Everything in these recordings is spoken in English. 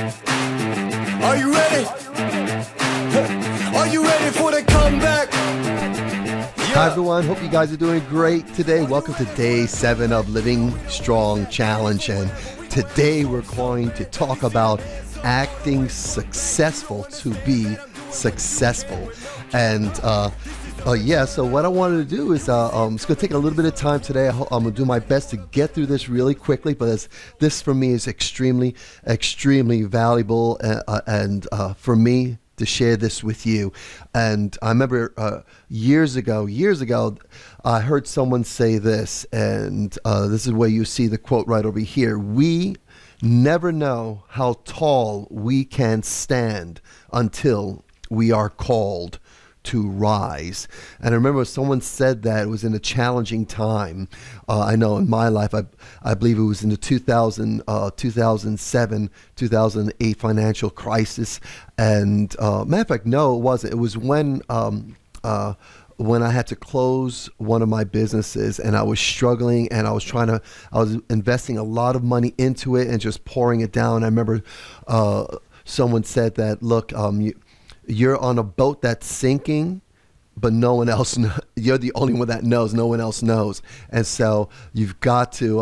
Are you ready? Are you ready for the comeback? Hi everyone, hope you guys are doing great today. Welcome to day 7 of Living Strong Challenge, and today we're going to talk about acting successful to be successful. And so what I wanted to do is it's going to take a little bit of time today. I'm going to do my best to get through this really quickly, but this for me is extremely valuable and for me to share this with you. And I remember years ago, I heard someone say this, and this is where you see the quote right over here. We never know how tall we can stand until we are called to rise. And I remember someone said that it was in a challenging time. I know in my life, I believe it was in the 2007, 2008 financial crisis. And matter of fact, no, it wasn't. It was when I had to close one of my businesses, and I was struggling, and I was investing a lot of money into it and just pouring it down. I remember someone said that, look, you're on a boat that's sinking, but no one else you're the only one that knows. No one else knows. And so you've got to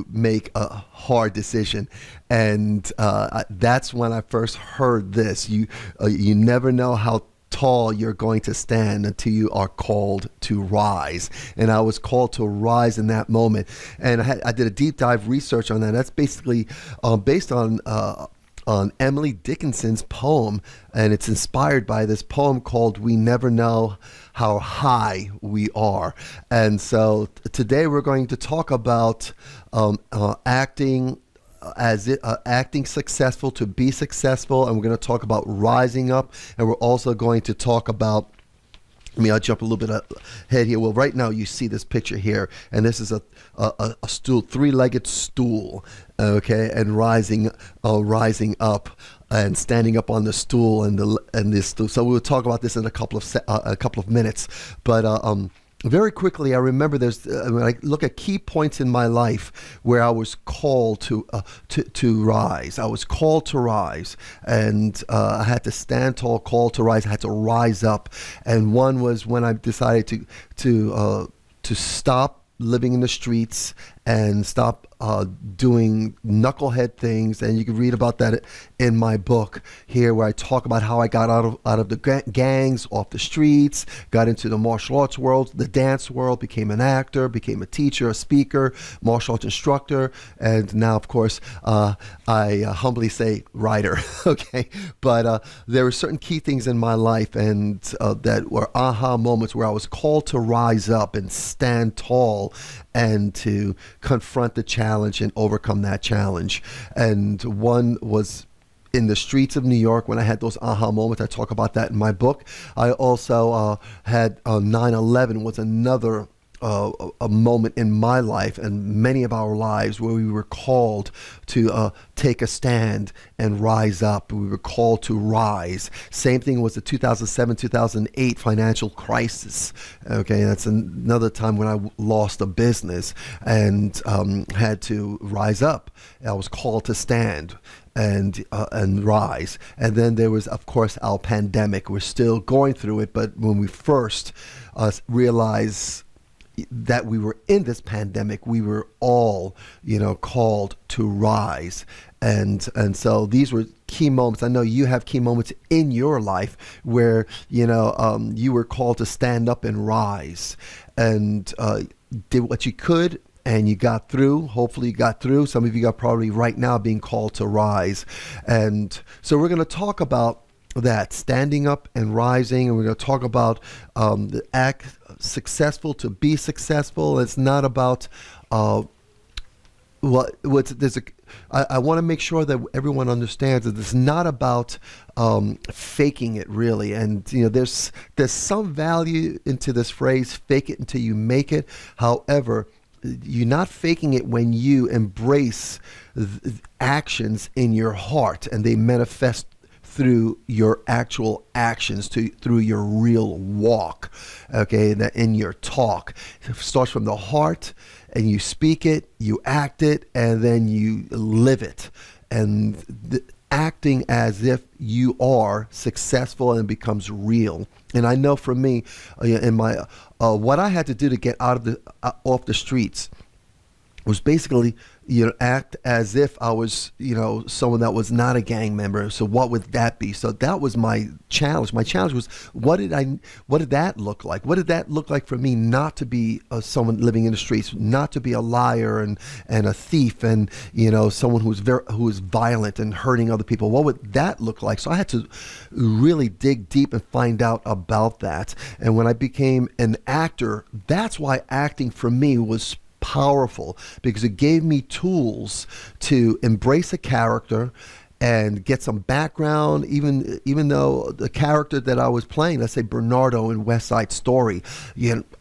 make a hard decision. And that's when I first heard this. You never know how tall you're going to stand until you are called to rise. And I was called to rise in that moment. And I did a deep dive research on that. That's basically based on Emily Dickinson's poem, and it's inspired by this poem called "We Never Know How High We Are." And so today we're going to talk about acting successful to be successful, and we're going to talk about rising up, and we're also going to talk about, I'll jump a little bit ahead here. Well, right now you see this picture here, and this is a stool, 3-legged stool, okay, and rising up and standing up on the stool and this stool. So we'll talk about this in a couple of minutes, but very quickly, I remember when I look at key points in my life where I was called to rise. I was called to rise, and I had to stand tall, called to rise. I had to rise up, and one was when I decided to stop living in the streets and stop doing knucklehead things. And you can read about that in my book here, where I talk about how I got out of the gangs, off the streets, got into the martial arts world, the dance world, became an actor, became a teacher, a speaker, martial arts instructor, and now, of course, I humbly say writer. Okay, but there were certain key things in my life, and that were aha moments where I was called to rise up and stand tall and to confront the challenge and overcome that challenge. And one was in the streets of New York when I had those aha moments. I talk about that in my book. I also had 9/11 was another a moment in my life and many of our lives where we were called to take a stand and rise up. We were called to rise. Same thing was the 2007-2008 financial crisis. Okay, that's another time when I lost a business and had to rise up. I was called to stand and rise. And then there was, of course, our pandemic. We're still going through it, but when we first realized that we were in this pandemic, we were all, called to rise. And so these were key moments. I know you have key moments in your life where, you were called to stand up and rise, and did what you could, and you got through. Hopefully you got through. Some of you are probably right now being called to rise. And so we're going to talk about that, standing up and rising, and we're going to talk about the act successful to be successful. It's not about I want to make sure that everyone understands that it's not about faking it, really. And there's some value into this phrase, fake it until you make it. However, you're not faking it when you embrace actions in your heart and they manifest through your actual actions, through your real walk, okay, in your talk. It starts from the heart, and you speak it, you act it, and then you live it. acting as if you are successful and it becomes real. And I know for me, in my what I had to do to get out of the off the streets was basically, act as if I was, someone that was not a gang member. So what would that be? So that was my challenge. My challenge was, what did that look like? What did that look like for me not to be someone living in the streets, not to be a liar and a thief and, someone who is violent and hurting other people? What would that look like? So I had to really dig deep and find out about that. And when I became an actor, that's why acting for me was powerful, because it gave me tools to embrace a character and get some background, even though the character that I was playing, let's say Bernardo in West Side Story,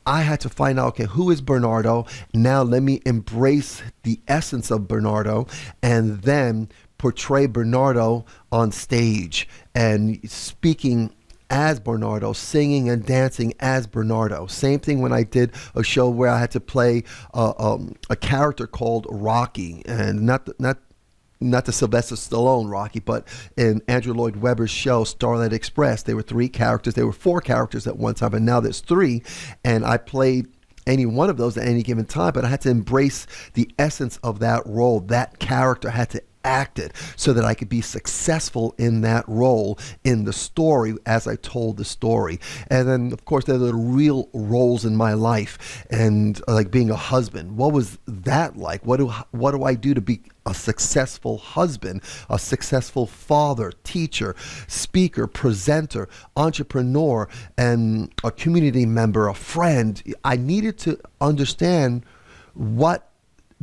I had to find out, okay, who is Bernardo? Now let me embrace the essence of Bernardo and then portray Bernardo on stage and speaking as Bernardo, singing and dancing as Bernardo. Same thing when I did a show where I had to play a character called Rocky, and not the Sylvester Stallone Rocky, but in Andrew Lloyd Webber's show Starlight Express, there were 3 characters. There were 4 characters at one time, and now there's 3, and I played any one of those at any given time, but I had to embrace the essence of that role. That character had to act it so that I could be successful in that role in the story as I told the story. And then, of course, there are the real roles in my life, and like being a husband. What was that like? What do I do to be a successful husband, a successful father, teacher, speaker, presenter, entrepreneur, and a community member, a friend? I needed to understand, what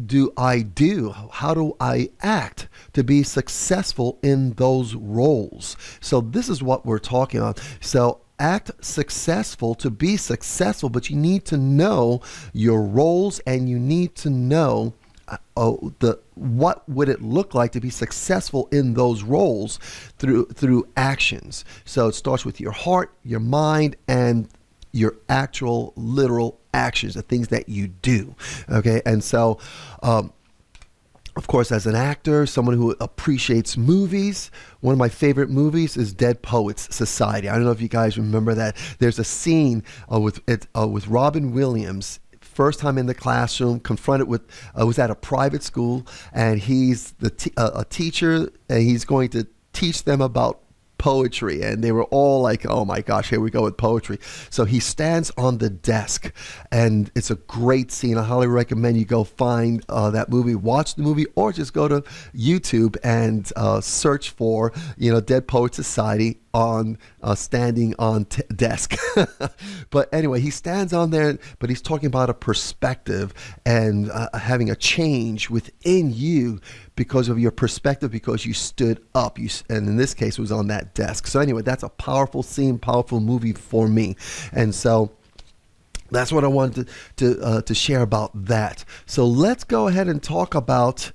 do I do? How do I act to be successful in those roles? So this is what we're talking about. So act successful to be successful, but you need to know your roles, and you need to know what would it look like to be successful in those roles through actions. So it starts with your heart, your mind, and your actual literal actions, the things that you do. Okay. And so, of course, as an actor, someone who appreciates movies, one of my favorite movies is Dead Poets Society. I don't know if you guys remember that. There's a scene with Robin Williams, first time in the classroom, confronted with, was at a private school, and he's a teacher, and he's going to teach them about poetry, and they were all like, oh my gosh, here we go with poetry. So he stands on the desk, and it's a great scene. I highly recommend you go find that movie, watch the movie, or just go to YouTube and search for Dead Poet Society on standing on desk. But anyway, he stands on there, but he's talking about a perspective and having a change within you because of your perspective, because you stood up. And in this case, it was on that desk. So anyway, that's a powerful scene, powerful movie for me. And so that's what I wanted to share about that. So let's go ahead and talk about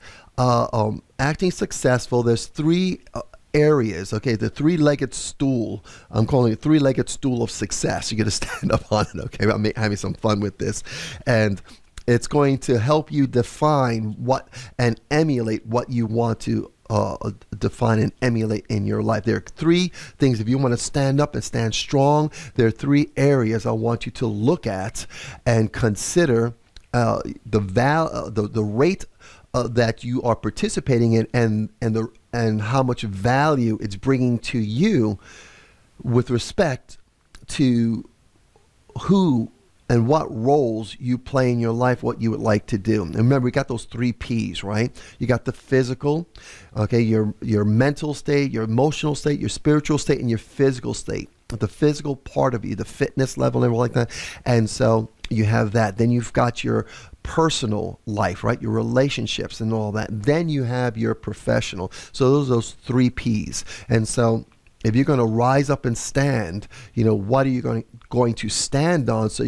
acting successful. There's 3 areas, okay? The 3-legged stool. I'm calling it 3-legged stool of success. You're going to stand up on it, okay? I'm having some fun with this. And it's going to help you define what and emulate what you want to define and emulate in your life. There are 3 things. If you want to stand up and stand strong, there are 3 areas I want you to look at and consider the rate that you are participating in, and how much value it's bringing to you with respect to who and what roles you play in your life, what you would like to do. And remember, we got those 3 P's, right? You got the physical, okay, your mental state, your emotional state, your spiritual state, and your physical state. The physical part of you, the fitness level and everything like that. And so you have that. Then you've got your personal life, right? Your relationships and all that. Then you have your professional. So those 3 P's. And so if you're going to rise up and stand, what are you going to stand on so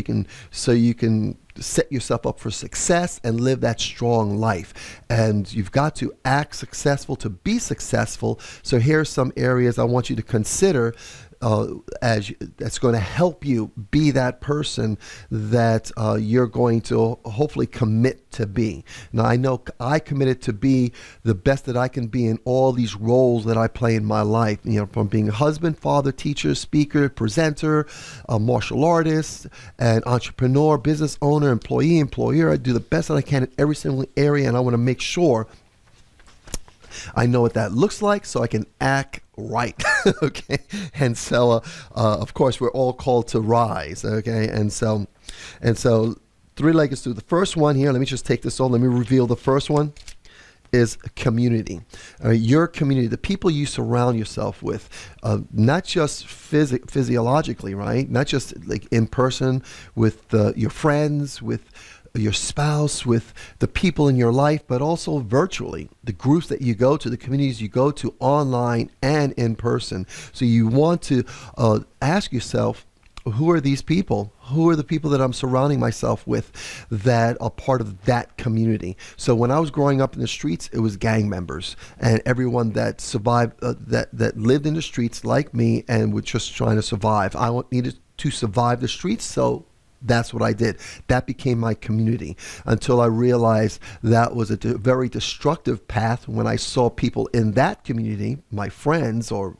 you can set yourself up for success and live that strong life? And you've got to act successful to be successful. So here's some areas I want you to consider that's going to help you be that person that you're going to hopefully commit to be. Now, I know I committed to be the best that I can be in all these roles that I play in my life, from being a husband, father, teacher, speaker, presenter, a martial artist, an entrepreneur, business owner, employee, employer. I do the best that I can in every single area, and I want to make sure I know what that looks like so I can act right. Okay. And so, of course, we're all called to rise. Okay. And so three-legged stool. The first one here, let me just take this on. Let me reveal the first one is community. Your community, the people you surround yourself with, not just physiologically, right? Not just like in person with your friends, with your spouse, with the people in your life, but also virtually, the groups that you go to, the communities you go to online and in person. So you want to ask yourself, who are these people? Who are the people that I'm surrounding myself with that are part of that community? So when I was growing up in the streets, it was gang members and everyone that survived, that lived in the streets like me and were just trying to survive. I needed to survive the streets, so that's what I did. That became my community until I realized that was a very destructive path when I saw people in that community, my friends or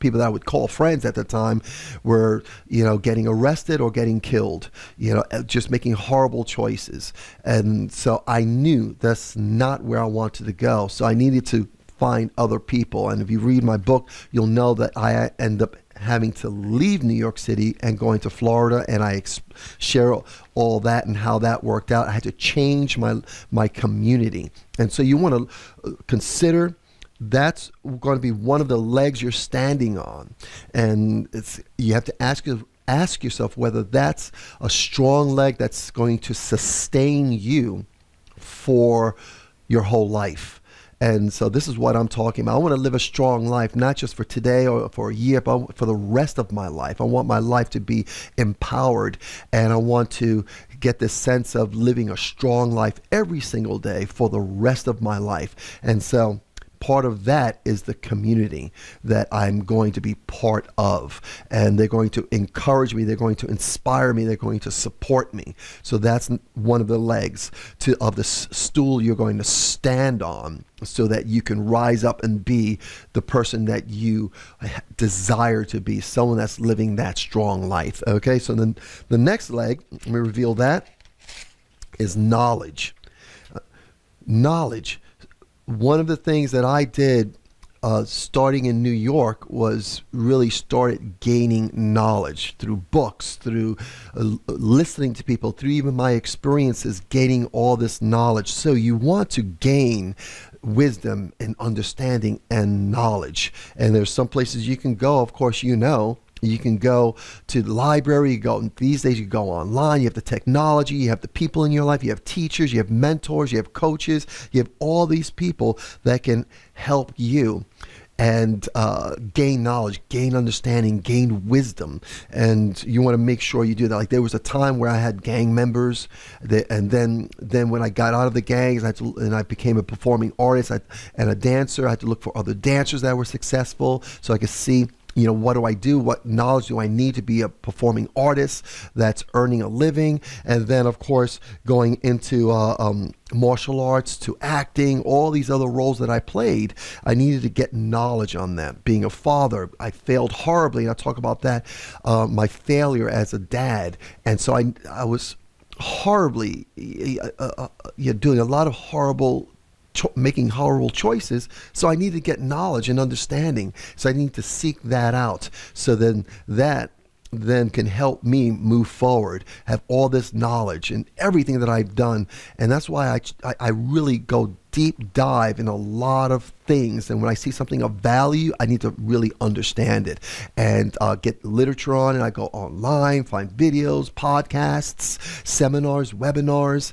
people that I would call friends at the time, were, getting arrested or getting killed, just making horrible choices. And so I knew that's not where I wanted to go. So I needed to find other people. And if you read my book, you'll know that I end up having to leave New York City and going to Florida, and I share all that and how that worked out. I had to change my community. And so you want to consider that's going to be one of the legs you're standing on. And you have to ask yourself whether that's a strong leg that's going to sustain you for your whole life. And so this is what I'm talking about. I want to live a strong life, not just for today or for a year, but for the rest of my life. I want my life to be empowered, and I want to get this sense of living a strong life every single day for the rest of my life. And so part of that is the community that I'm going to be part of, and they're going to encourage me, they're going to inspire me, they're going to support me. So that's one of the legs of the stool you're going to stand on, so that you can rise up and be the person that you desire to be, someone that's living that strong life. Okay, so then the next leg, let me reveal that, is knowledge. Knowledge. One of the things that I did starting in New York was really started gaining knowledge through books, through listening to people, through even my experiences, gaining all this knowledge. So you want to gain wisdom and understanding and knowledge. And there's some places you can go, of course, you can go to the library, these days you go online, you have the technology, you have the people in your life, you have teachers, you have mentors, you have coaches, you have all these people that can help you and gain knowledge, gain understanding, gain wisdom. And you want to make sure you do that. Like there was a time where I had gang members, and then when I got out of the gangs, I became a performing artist and a dancer. I had to look for other dancers that were successful so I could see, what do I do? What knowledge do I need to be a performing artist that's earning a living? And then, of course, going into martial arts, to acting, all these other roles that I played, I needed to get knowledge on them. Being a father, I failed horribly, and I'll talk about that, my failure as a dad. And so I was horribly doing a lot of making horrible choices. So I need to get knowledge and understanding. So I need to seek that out. So then that can help me move forward, have all this knowledge and everything that I've done. And that's why I really go deep dive in a lot of things. And when I see something of value, I need to really understand it and get literature on it. I go online, find videos, podcasts, seminars, webinars,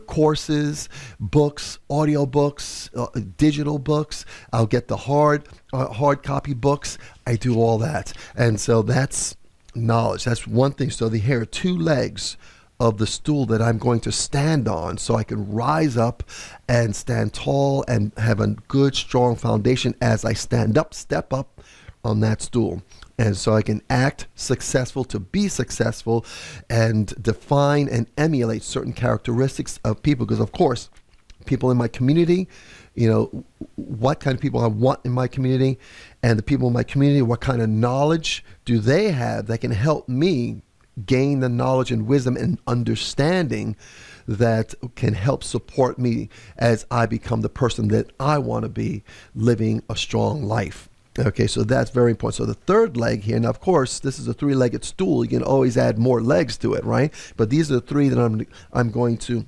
courses, books, audio books, digital books. I'll get the hard copy books. I do all that. And so that's knowledge. That's one thing. So here are two legs of the stool that I'm going to stand on, so I can rise up and stand tall and have a good, strong foundation as I step up, on that stool. And so I can act successful to be successful and define and emulate certain characteristics of people. Because, of course, people in my community, what kind of people I want in my community, and the people in my community, what kind of knowledge do they have that can help me gain the knowledge and wisdom and understanding that can help support me as I become the person that I want to be, living a strong life. Okay, so that's very important. So the third leg here, now of course, this is a three-legged stool. You can always add more legs to it, right? But these are the three that I'm going to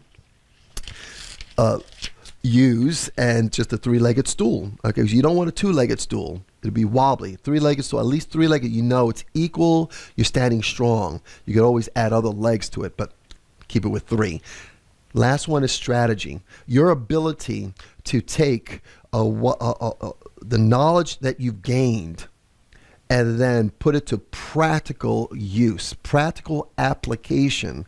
use, and just a three-legged stool. Okay, so you don't want a two-legged stool. It'll be wobbly. Three-legged stool, at least three-legged, it's equal, you're standing strong. You could always add other legs to it, but keep it with three. Last one is strategy. Your ability to take the knowledge that you've gained and then put it to practical use, practical application,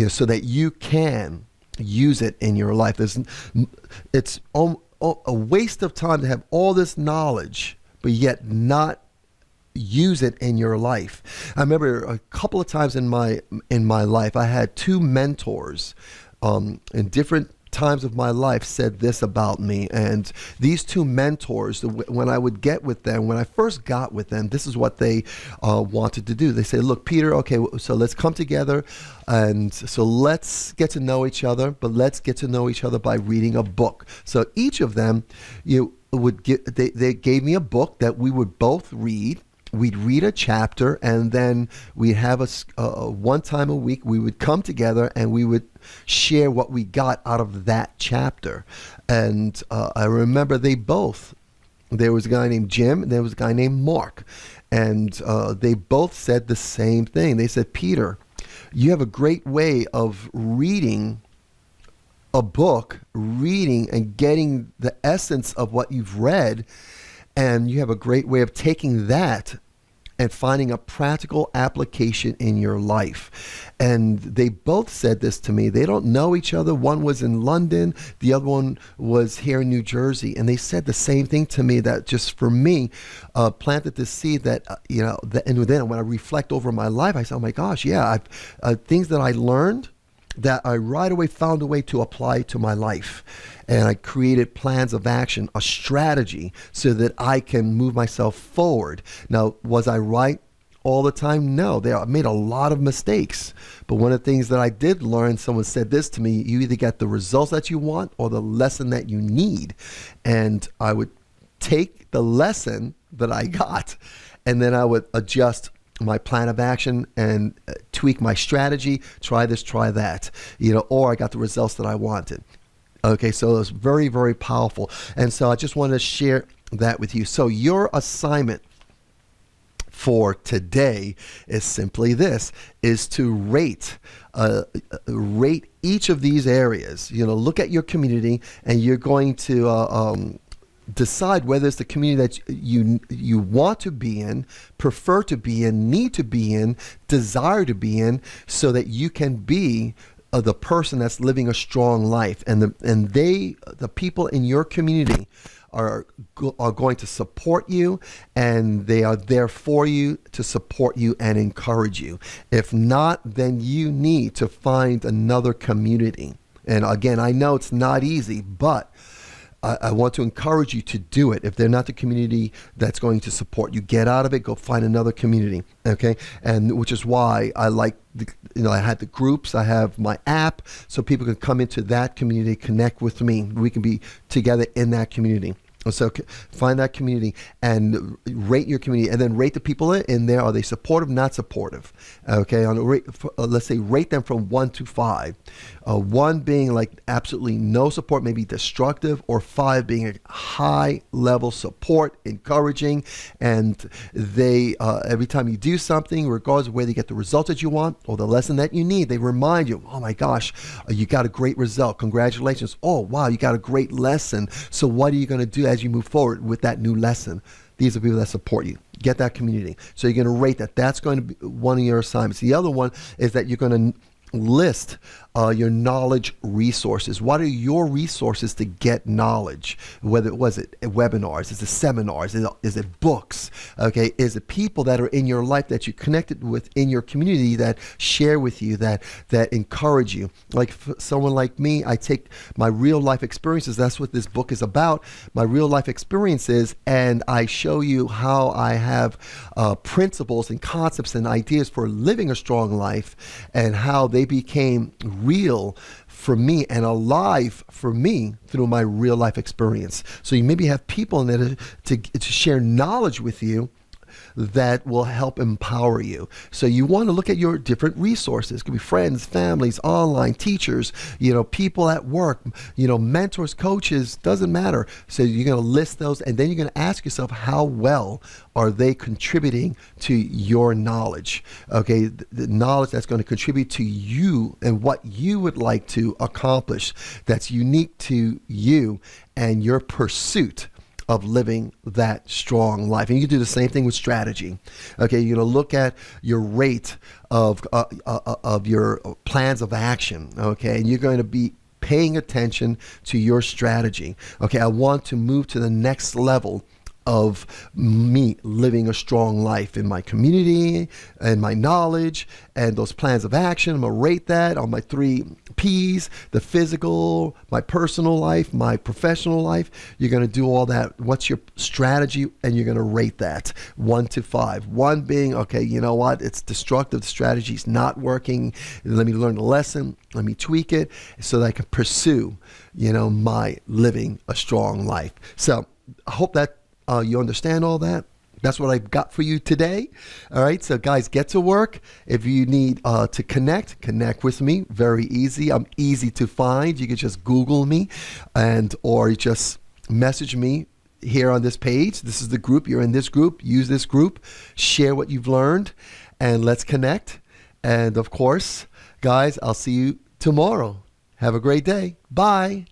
so that you can use it in your life. It's a waste of time to have all this knowledge, but yet not use it in your life. I remember a couple of times in my life, I had two mentors in different times of my life said this about me. And these two mentors, when I would get with them, when I first got with them, this is what they wanted to do. They say, look, Peter, okay, so let's come together, and so let's get to know each other, but let's get to know each other by reading a book. So each of them, they gave me a book that we would both read. We'd read a chapter, and then we'd have one time a week, we would come together and we would share what we got out of that chapter. And I remember there was a guy named Jim, and there was a guy named Mark. And they both said the same thing. They said, Peter, you have a great way of reading a book, reading and getting the essence of what you've read. And you have a great way of taking that and finding a practical application in your life. And they both said this to me. They don't know each other. One was in London, the other one was here in New Jersey. And they said the same thing to me, that just for me, planted the seed that, and then when I reflect over my life, I said, oh my gosh, yeah, things that I learned that I right away found a way to apply to my life. And I created plans of action, a strategy, so that I can move myself forward. Now, was I right all the time? No, I made a lot of mistakes. But one of the things that I did learn, someone said this to me, you either get the results that you want or the lesson that you need. And I would take the lesson that I got, and then I would adjust my plan of action and tweak my strategy, try this, try that, or I got the results that I wanted. Okay, so it was very, very powerful. And so I just wanted to share that with you. So your assignment for today is simply this, is to rate each of these areas. Look at your community, and you're going to decide whether it's the community that you want to be in, prefer to be in, need to be in, desire to be in, so that you can be the person that's living a strong life. And the people in your community are going to support you, and they are there for you to support you and encourage you. If not, then you need to find another community. And again, I know it's not easy, but I want to encourage you to do it. If they're not the community that's going to support you, get out of it, go find another community, okay? And which is why I like, I had the groups, I have my app, so people can come into that community, connect with me. We can be together in that community. So find that community and rate your community, and then rate the people in there. Are they supportive, not supportive? Okay, let's say rate them from 1 to 5. 1 being like absolutely no support, maybe destructive, or 5 being a high level support, encouraging, and they every time you do something, regardless of whether you get the results that you want or the lesson that you need, they remind you, oh my gosh, you got a great result, congratulations. Oh wow, you got a great lesson. So what are you going to do as you move forward with that new lesson? These are people that support you. Get that community. So you're going to rate that. That's going to be one of your assignments. The other one is that you're going to list your knowledge resources. What are your resources to get knowledge? Whether it was it webinars, is it seminars, is it books? Okay, is it people that are in your life that you connected with in your community that share with you, that encourage you? Like someone like me, I take my real life experiences. That's what this book is about. My real life experiences, and I show you how I have principles and concepts and ideas for living a strong life, and how they became real for me and alive for me through my real life experience. So you maybe have people in there to share knowledge with you that will help empower you. So you want to look at your different resources. It could be friends, families, online, teachers, people at work, mentors, coaches, doesn't matter. So you're going to list those, and then you're going to ask yourself, how well are they contributing to your knowledge? Okay, the knowledge that's going to contribute to you and what you would like to accomplish, that's unique to you and your pursuit of living that strong life. And you can do the same thing with strategy. Okay, you're going to look at your rate of your plans of action. Okay, and you're going to be paying attention to your strategy. Okay, I want to move to the next level of me living a strong life in my community and my knowledge and those plans of action. I'm going to rate that on my 3 P's, the physical, my personal life, my professional life. You're going to do all that. What's your strategy? And you're going to rate that 1 to 5. 1 being, okay, you know what? It's destructive. The strategy's not working. Let me learn the lesson. Let me tweak it so that I can pursue, my living a strong life. So I hope that you understand all that. That's what I've got for you today. All right, so guys, get to work. If you need to connect with me. Very easy. I'm easy to find. You can just Google me, or just message me here on this page. This is the group. You're in this group. Use this group. Share what you've learned, and let's connect. And of course, guys, I'll see you tomorrow. Have a great day. Bye.